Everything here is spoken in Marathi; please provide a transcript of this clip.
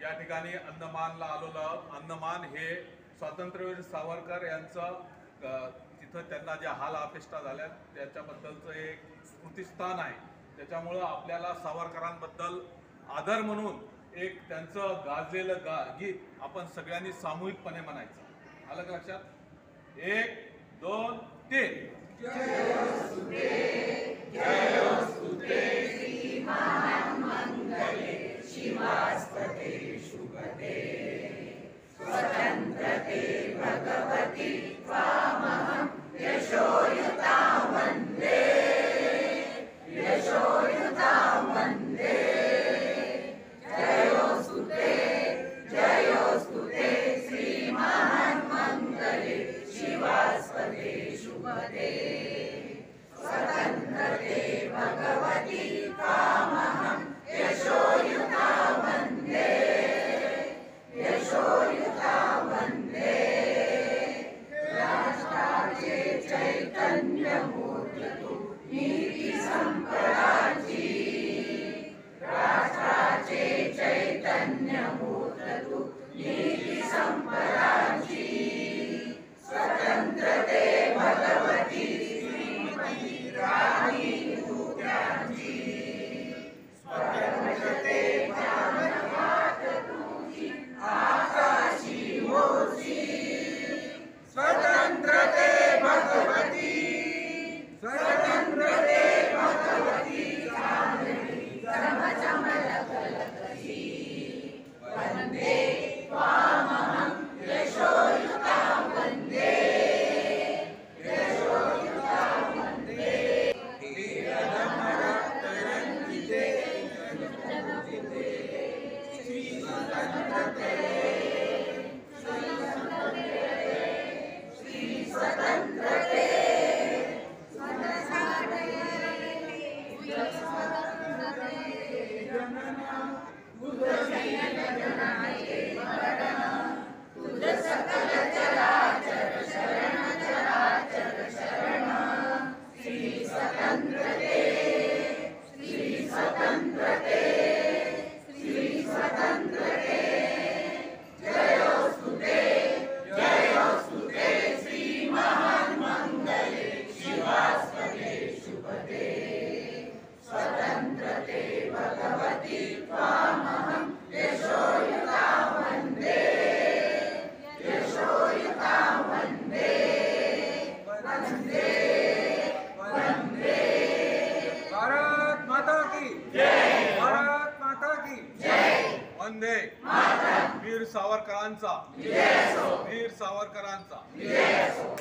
या ठिकाणी अंदमानला आलेलो आहोत। अंदमान हे स्वातंत्र्यवीर सावरकर यांचं तिथं त्यांना ज्या हाल अपेष्टा झाल्या त्याच्याबद्दलचं एक स्मृतिस्थान आहे। त्याच्यामुळं आपल्याला सावरकरांबद्दल आदर म्हणून एक त्यांचं गाजलेलं गीत आपण सगळ्यांनी सामूहिकपणे म्हणायचं। आलं का लक्षात? 1 2 3 जयोस्तुते जयोस्तुते श्री महामंगले शिवास्पते शुभते स्वतंत्रते भगवती त्वामहं यशोयुतां वन्दे यशोयुतां वन्दे जयोस्तुते जयोस्तुते श्री महामंगले शिवास्पते शुभते स्वतंत्रते भगवती त्वामहं यशोयुतां वन्दे यशोयुतां वन्दे राष्ट्राचे चैतन्य मूर्ती तू नीती संपदाची राष्ट्राचे चैतन्य मूर्ती तू नीती संपदाची स्वतंत्रते भगवती श्रीमती राणी तुझ्याची स्वतंत्रते प्राणघात तुझी आकाशी होसी स्वतंत्रते भगवती स्वतंत्रते भगवती चांदणी चमचमलकलकसी वन्दे त्वामहं यशोयुतां वन्दे यशोयुतां वन्दे तरंगिते श्री स्वतंत्रते श्री स्वतंत्रते तुझ सकल चराचर शरण चराचर शरण श्री स्वतंत्रते श्री स्वतंत्रते श्री स्वतंत्रते जयोस्तुते जयोस्तुते श्री महामंगले शिवास्पते शुभते स्वतंत्रते भगवती त्वामहं यशोयुतां वन्दे यशोयुतां वन्दे वन्दे वन्दे भारत माता की जय भारत माता की जय वंदे मातरम वीर सावरकरांचा जय असो वीर सावरकरांचा जय असो